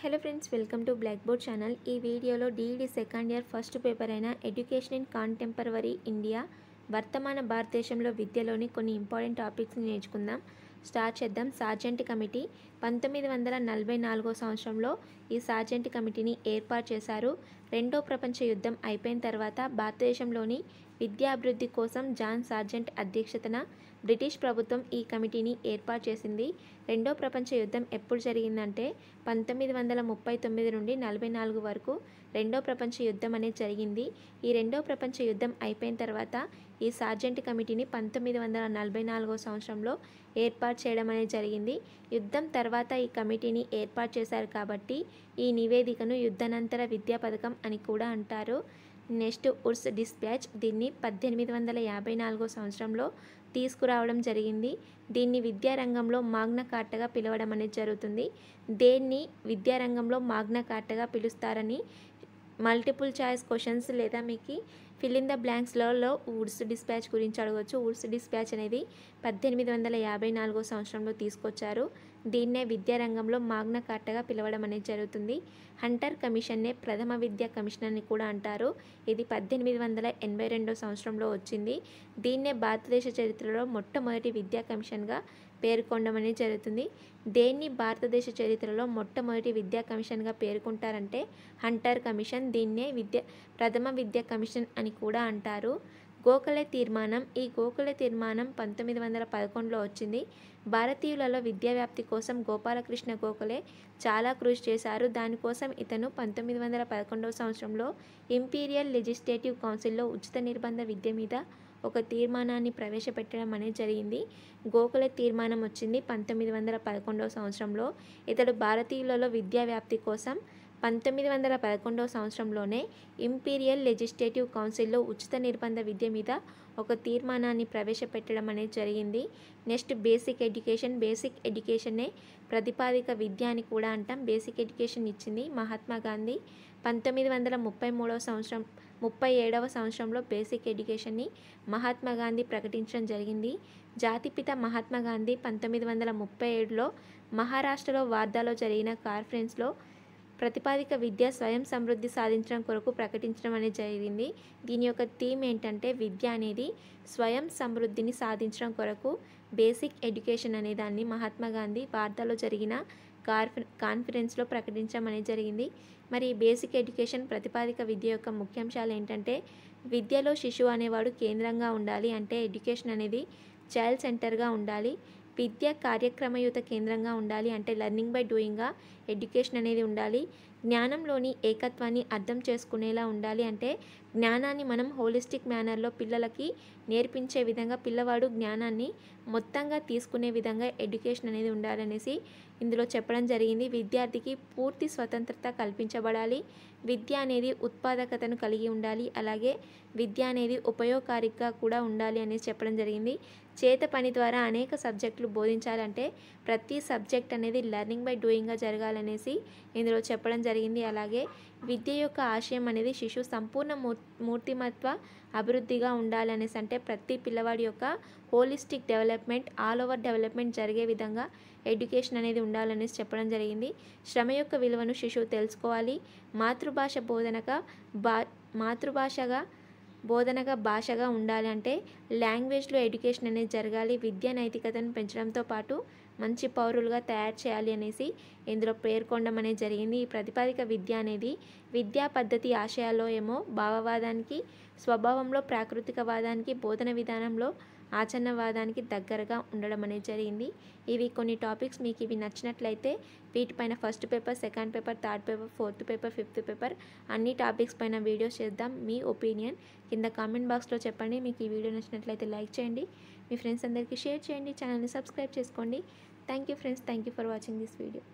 Hello friends, welcome to black board channel. ఈ వీడియోలో DEd second year first paper అయిన education in contemporary India వర్తమాన భారతదేశంలో విద్యలోని కొన్ని ఇంపార్టెంట్ టాపిక్స్ని నేర్చుకుందాం. స్టార్ట్ చేద్దాం. సార్జెంట్ కమిటీ 1944 సంవత్సరంలో ఈ సార్జెంట్ కమిటీని ఏర్పాటు చేశారు. రెండో ప్రపంచ యుద్ధం అయిపోయిన తర్వాత భారతదేశంలోని విద్యాభివృద్ధి కోసం జాన్ సార్జెంట్ అధ్యక్షతన బ్రిటిష్ ప్రభుత్వం ఈ కమిటీని ఏర్పాటు చేసింది. రెండో ప్రపంచ యుద్ధం ఎప్పుడు జరిగిందంటే 1939 నుండి 44 వరకు రెండో ప్రపంచ యుద్ధం అనేది జరిగింది. ఈ రెండో ప్రపంచ యుద్ధం అయిపోయిన తర్వాత ఈ సార్జెంట్ కమిటీని 1944 సంవత్సరంలో ఏర్పాటు చేయడం అనేది జరిగింది. యుద్ధం తర్వాత ఈ కమిటీని ఏర్పాటు చేశారు కాబట్టి ఈ నివేదికను యుద్ధానంతర విద్యా పథకం అని కూడా అంటారు. నెక్స్ట్ ఉర్స్ డిస్పాచ్, దీన్ని 1854 సంవత్సరంలో తీసుకురావడం జరిగింది. దీన్ని విద్యారంగంలో మాగ్నా కార్టాగా పిలవడం అనేది జరుగుతుంది. దేన్ని విద్యారంగంలో మాగ్నా కార్టాగా పిలుస్తారని మల్టిపుల్ చాయిస్ క్వశ్చన్స్ లేదా మీకు ఫిల్ ఇన్ ద బ్లాంక్స్లలో ఉడ్స్ డిస్పాచ్ గురించి అడగవచ్చు. ఉడ్స్ డిస్పాచ్ అనేది 1854 సంవత్సరంలో తీసుకొచ్చారు. దీన్నే విద్యారంగంలో మాగ్నా కార్టాగా పిలవడం అనేది జరుగుతుంది. హంటర్ కమిషన్నే ప్రథమ విద్యా కమిషన్ అని కూడా అంటారు. ఇది 1882 సంవత్సరంలో వచ్చింది. దీన్నే భారతదేశ చరిత్రలో మొట్టమొదటి విద్యా కమిషన్గా పేర్కొనడం అనేది జరుగుతుంది. దేన్ని భారతదేశ చరిత్రలో మొట్టమొదటి విద్యా కమిషన్గా పేర్కొంటారంటే హంటర్ కమిషన్. దీన్నే ప్రథమ విద్యా కమిషన్ అని కూడా అంటారు. గోఖలే తీర్మానం, ఈ గోఖలే తీర్మానం 1911లో వచ్చింది. భారతీయులలో విద్యా వ్యాప్తి కోసం గోపాలకృష్ణ గోఖలే చాలా కృషి చేశారు. దానికోసం ఇతను 1911 సంవత్సరంలో ఇంపీరియల్ లెజిస్లేటివ్ కౌన్సిల్లో ఉచిత నిర్బంధ విద్య మీద ఒక తీర్మానాన్ని ప్రవేశపెట్టడం అనేది జరిగింది. గోఖలే తీర్మానం వచ్చింది 1911 సంవత్సరంలో. ఇతడు భారతీయులలో విద్యా వ్యాప్తి కోసం 1911 సంవత్సరంలోనే ఇంపీరియల్ లెజిస్లేటివ్ కౌన్సిల్లో ఉచిత నిర్బంధ విద్య మీద ఒక తీర్మానాన్ని ప్రవేశపెట్టడం అనేది జరిగింది. Next basic education. బేసిక్ ఎడ్యుకేషన్నే ప్రతిపాదిక విద్య అని కూడా అంటాం. బేసిక్ ఎడ్యుకేషన్ ఇచ్చింది మహాత్మా గాంధీ 1937 సంవత్సరంలో బేసిక్ ఎడ్యుకేషన్ని మహాత్మా గాంధీ ప్రకటించడం జరిగింది. జాతిపిత మహాత్మా గాంధీ 1937లో మహారాష్ట్రలో వార్ధాలో జరిగిన కాన్ఫరెన్స్లో ప్రతిపాదిక విద్య స్వయం సమృద్ధి సాధించడం కొరకు ప్రకటించడం అనేది జరిగింది. దీని యొక్క థీమ్ ఏంటంటే విద్య అనేది స్వయం సమృద్ధిని సాధించడం కొరకు బేసిక్ ఎడ్యుకేషన్ అనే దాన్ని మహాత్మా గాంధీ వార్ధాలో జరిగిన కాన్ఫరెన్స్లో ప్రకటించడం అనేది జరిగింది. మరి ఈ బేసిక్ ఎడ్యుకేషన్ ప్రతిపాదిక విద్య యొక్క ముఖ్యాంశాలు ఏంటంటే విద్యలో శిశువు అనేవాడు కేంద్రంగా ఉండాలి. అంటే ఎడ్యుకేషన్ అనేది చైల్డ్ సెంటర్గా ఉండాలి. విద్య కార్యక్రమయుత కేంద్రంగా ఉండాలి. అంటే లెర్నింగ్ బై డూయింగ్గా ఎడ్యుకేషన్ అనేది ఉండాలి. జ్ఞానంలోని ఏకత్వాన్ని అర్థం చేసుకునేలా ఉండాలి. అంటే జ్ఞానాన్ని మనం హోలిస్టిక్ మేనర్లో పిల్లలకి నేర్పించే విధంగా పిల్లవాడు జ్ఞానాన్ని మొత్తంగా తీసుకునే విధంగా ఎడ్యుకేషన్ అనేది ఉండాలనేసి ఇందులో చెప్పడం జరిగింది. విద్యార్థికి పూర్తి స్వతంత్రత కల్పించబడాలి. విద్య అనేది ఉత్పాదకతను కలిగి ఉండాలి. అలాగే విద్య అనేది ఉపయోగకారిగా కూడా ఉండాలి అనేసి చెప్పడం జరిగింది. చేత పని ద్వారా అనేక సబ్జెక్టులు బోధించాలంటే ప్రతి సబ్జెక్ట్ అనేది లెర్నింగ్ బై డూయింగ్గా జరగాలనేసి ఇందులో చెప్పడం జరిగింది. అలాగే విద్య యొక్క ఆశయం అనేది శిశువు సంపూర్ణ మూర్తిమత్వ అభివృద్ధిగా ఉండాలనేసి, అంటే ప్రతి పిల్లవాడి యొక్క holistic development, all over development జరిగే విధంగా ఎడ్యుకేషన్ అనేది ఉండాలనేసి చెప్పడం జరిగింది. శ్రమ యొక్క విలువను శిశువు తెలుసుకోవాలి. బోధనగా భాషగా ఉండాలి. అంటే లాంగ్వేజ్లో ఎడ్యుకేషన్ అనేది జరగాలి. విద్యా నైతికతను పెంచడంతో పాటు మంచి పౌరులుగా తయారు చేయాలి అనేసి ఇందులో పేర్కొనడం అనేది జరిగింది. ఈ ప్రతిపాదిక విద్య అనేది విద్యా పద్ధతి ఆశయాల్లో ఏమో భావవాదానికి, స్వభావంలో ప్రాకృతికవాదానికి, బోధన విధానంలో ఆచరణవాదానికి దగ్గరగా ఉండడం అనేది జరిగింది. ఇవి కొన్ని టాపిక్స్. మీకు ఇవి నచ్చినట్లయితే వీటిపైన first paper, second paper, third paper, fourth paper, fifth paper అన్ని టాపిక్స్ పైన వీడియోస్ చేద్దాం. మీ ఒపీనియన్ కింద కామెంట్ బాక్స్లో చెప్పండి. మీకు ఈ వీడియో నచ్చినట్లయితే లైక్ చేయండి, మీ ఫ్రెండ్స్ అందరికీ షేర్ చేయండి, ఛానల్ని సబ్స్క్రైబ్ చేసుకోండి. Thank you friends, thank you for watching this video.